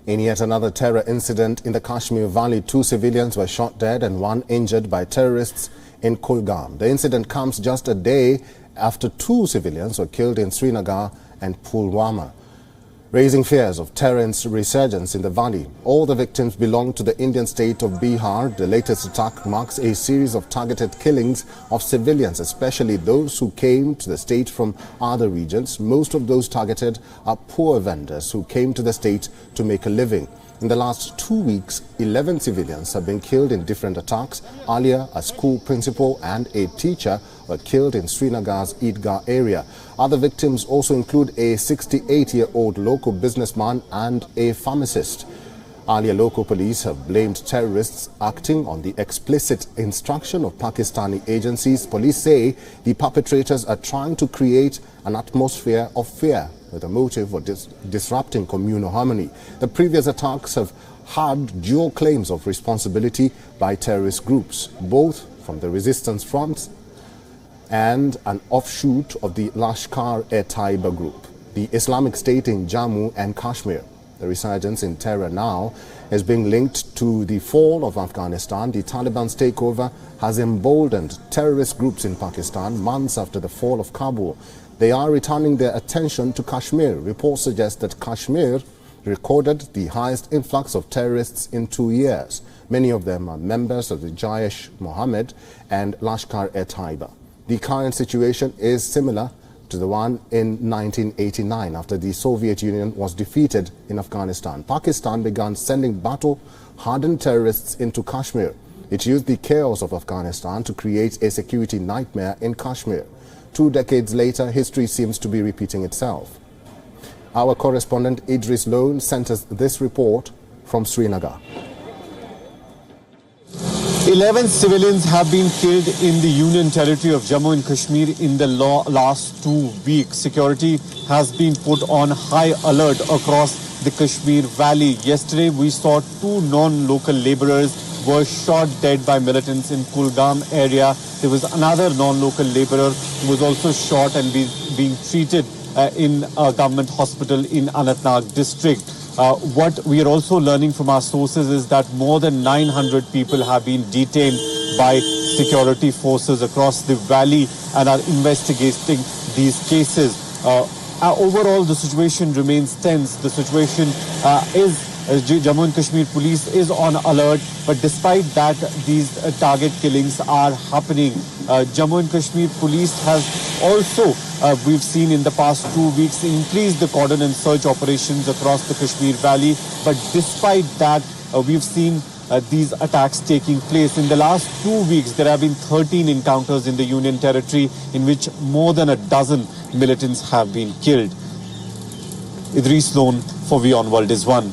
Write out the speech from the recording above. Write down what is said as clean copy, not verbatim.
In yet another terror incident in the Kashmir Valley, 2 civilians were shot dead and 1 injured by terrorists in Kulgam. The incident comes just a day after 2 civilians were killed in Srinagar and Pulwama, raising fears of terror resurgence in the valley. All the victims belong to the Indian state of Bihar. The latest attack marks a series of targeted killings of civilians, especially those who came to the state from other regions. Most of those targeted are poor vendors who came to the state to make a living. In the last 2 weeks, 11 civilians have been killed in different attacks. Earlier, a school principal and a teacher were killed in Srinagar's Eidgah area. Other victims also include a 68-year-old local businessman and a pharmacist. Earlier, local police have blamed terrorists acting on the explicit instruction of Pakistani agencies. Police say the perpetrators are trying to create an atmosphere of fear with a motive for disrupting communal harmony. The previous attacks have had dual claims of responsibility by terrorist groups, both from the resistance fronts and an offshoot of the Lashkar-e-Taiba group, the Islamic State in Jammu and Kashmir. The resurgence in terror now is being linked to the fall of Afghanistan. The Taliban's takeover has emboldened terrorist groups in Pakistan months after the fall of Kabul. They are returning their attention to Kashmir. Reports suggest that Kashmir recorded the highest influx of terrorists in 2 years. Many of them are members of the Jaish-e-Mohammed and Lashkar-e-Taiba. The current situation is similar to the one in 1989 after the Soviet Union was defeated in Afghanistan. Pakistan began sending battle-hardened terrorists into Kashmir. It used the chaos of Afghanistan to create a security nightmare in Kashmir. 2 decades later, history seems to be repeating itself. Our correspondent Idris Lone sent us this report from Srinagar. 11 civilians have been killed in the Union territory of Jammu and Kashmir in the last 2 weeks. Security has been put on high alert across the Kashmir Valley. Yesterday, we saw 2 non-local laborers were shot dead by militants in Kulgam area. There was another non-local laborer who was also shot and being treated in a government hospital in Anantnag district. What we are also learning from our sources is that more than 900 people have been detained by security forces across the valley and are investigating these cases. Overall, the situation remains tense. The situation Jammu and Kashmir police is on alert, but despite that, these target killings are happening. Jammu and Kashmir police has also, we've seen in the past 2 weeks, increased the cordon and search operations across the Kashmir Valley. But despite that, we've seen these attacks taking place. In the last 2 weeks, there have been 13 encounters in the Union territory in which more than a dozen militants have been killed. Idris Lone for WION World is One.